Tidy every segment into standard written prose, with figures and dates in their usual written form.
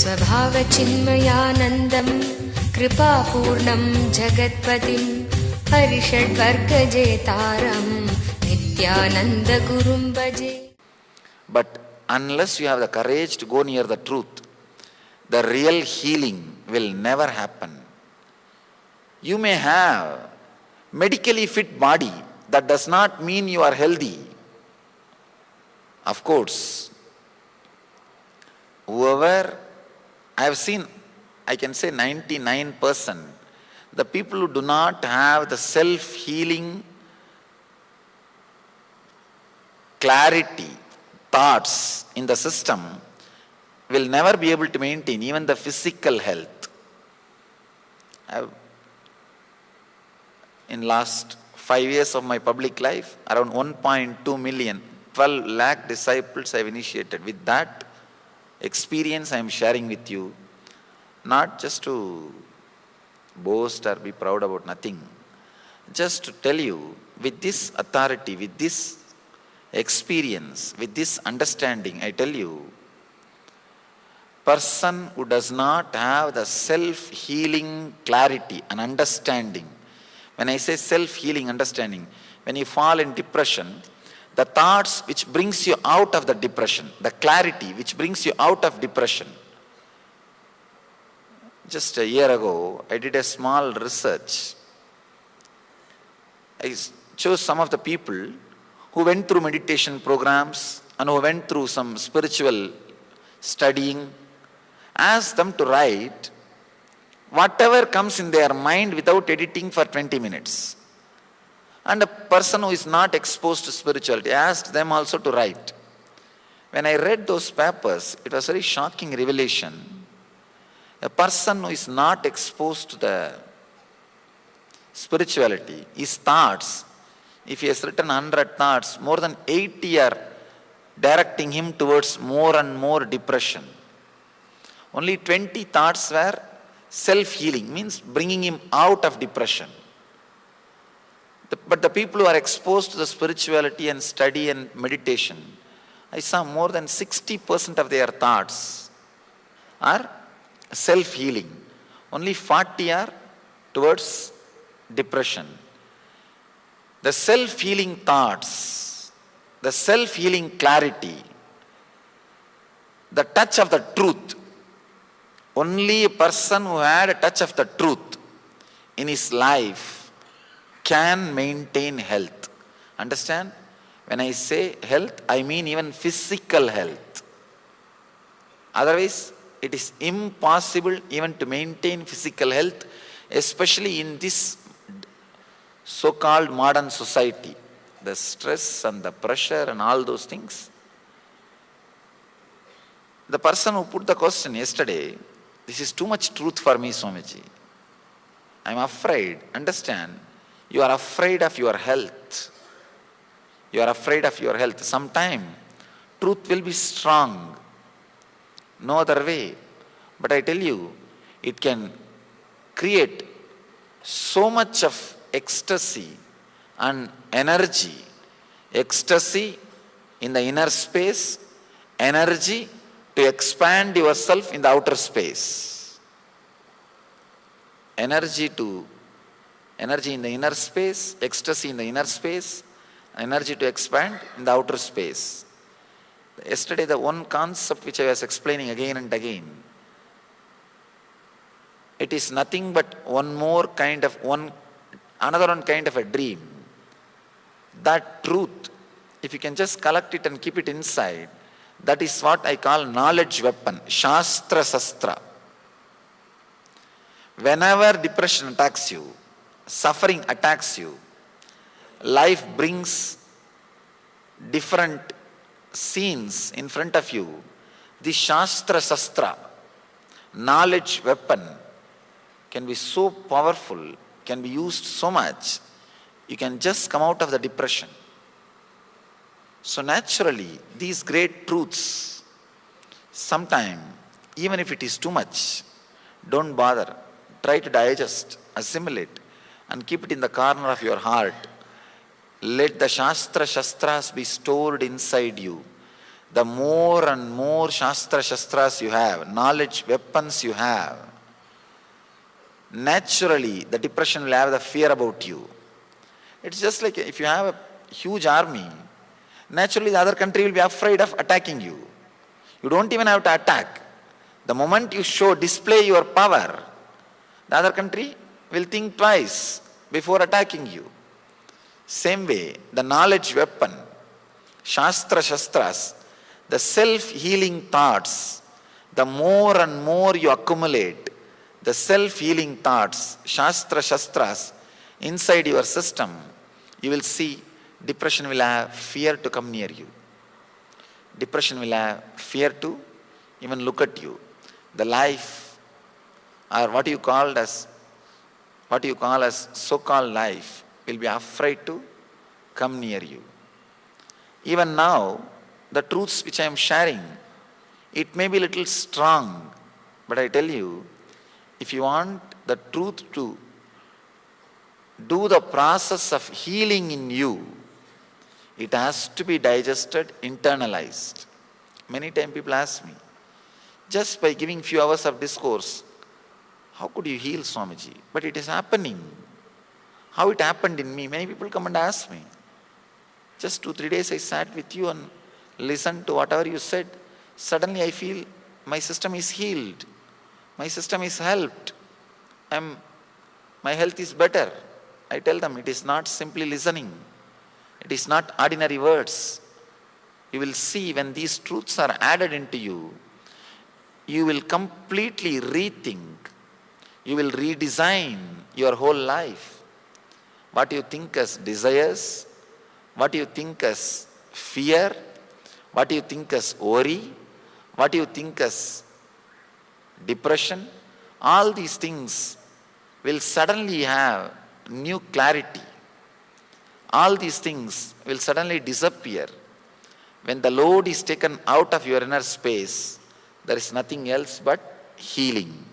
स्वभावचिन्मयानन्दं कृपापूर्णं जगत्पतिं हरिषड्वर्गजेतारं नित्यानन्दगुरुं भजे. But unless you have the courage to go near the truth, the real healing will never happen. You may have medically fit body, that does not mean you are healthy. Of course, whoever I have seen, I can say 99%, the people who do not have the self-healing clarity, thoughts in the system will never be able to maintain even the physical health. In last 5 years of my public life, around 1.2 million, 12 lakh disciples I have initiated. With that experience I am sharing with you, not just to boast or be proud about nothing, just to tell you with this authority, with this experience, with this understanding, I tell you, person who does not have the self-healing clarity and understanding. When I say self-healing understanding, when you fall in depression, the thoughts which brings you out of the depression, the clarity which brings you out of depression. Just a year ago, I did a small research. I chose some of the people who went through meditation programs and who went through some spiritual studying, asked them to write whatever comes in their mind without editing for 20 minutes. And a person who is not exposed to spirituality, asked them also to write. When I read those papers, it was a very shocking revelation. A person who is not exposed to the spirituality, his thoughts, if he has written 100 thoughts, more than 80 are directing him towards more and more depression. Only 20 thoughts were self-healing, means bringing him out of depression. But the people who are exposed to the spirituality and study and meditation, I saw more than 60% of their thoughts are self-healing. Only 40 are towards depression. The self-healing thoughts, the self-healing clarity, the touch of the truth. Only a person who had a touch of the truth in his life can maintain health. Understand? When I say health, I mean even physical health. Otherwise, it is impossible even to maintain physical health, especially in this so-called modern society. The stress and the pressure and all those things. The person who put the question yesterday, this is too much truth for me, Swamiji. I am afraid. Understand? You are afraid of your health. You are afraid of your health. Sometime, truth will be strong. No other way. But I tell you, it can create so much of ecstasy and energy. Ecstasy in the inner space, energy to expand yourself in the outer space. Energy in the inner space, ecstasy in the inner space, energy to expand in the outer space. Yesterday, the one concept which I was explaining again and again, it is nothing but another one kind of a dream. That truth, if you can just collect it and keep it inside, that is what I call knowledge weapon, Shastra Sastra. Whenever depression attacks you, suffering attacks you, life brings different scenes in front of you, the Shastra Sastra, knowledge weapon, can be so powerful, can be used so much, you can just come out of the depression. So naturally, these great truths, sometime, even if it is too much, don't bother. Try to digest, assimilate, and keep it in the corner of your heart. Let the Shastra Shastras be stored inside you. the more and more shastras you have, knowledge weapons you have, naturally the depression will have the fear about you. It's just like if you have a huge army, naturally the other country will be afraid of attacking you. You don't even have to attack. The moment you display your power, the other country will think twice before attacking you. Same way, the knowledge weapon, shastras, the self-healing thoughts, the more and more you accumulate the self-healing thoughts, shastras, inside your system, you will see depression will have fear to come near you. Depression will have fear to even look at you. The life, or what you call as so-called life, will be afraid to come near you. Even now, the truths which I am sharing, it may be a little strong, but I tell you, if you want the truth to do the process of healing in you, it has to be digested, internalized. Many times people ask me, just by giving few hours of discourse, how could you heal, Swamiji? But it is happening. How it happened in me? Many people come and ask me. Just 2-3 days I sat with you and listened to whatever you said. Suddenly I feel my system is healed. My system is helped. My health is better. I tell them it is not simply listening. It is not ordinary words. You will see when these truths are added into you, you will completely rethink. You will redesign your whole life. What you think as desires, what you think as fear, what you think as worry, what you think as depression, all these things will suddenly have new clarity. All these things will suddenly disappear. When the load is taken out of your inner space, there is nothing else but healing.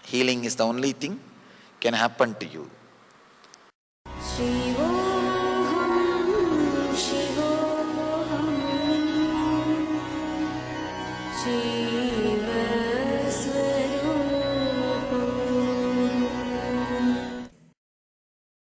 Healing is the only thing can happen to you. Shivoham, Shivoham, Shivoham.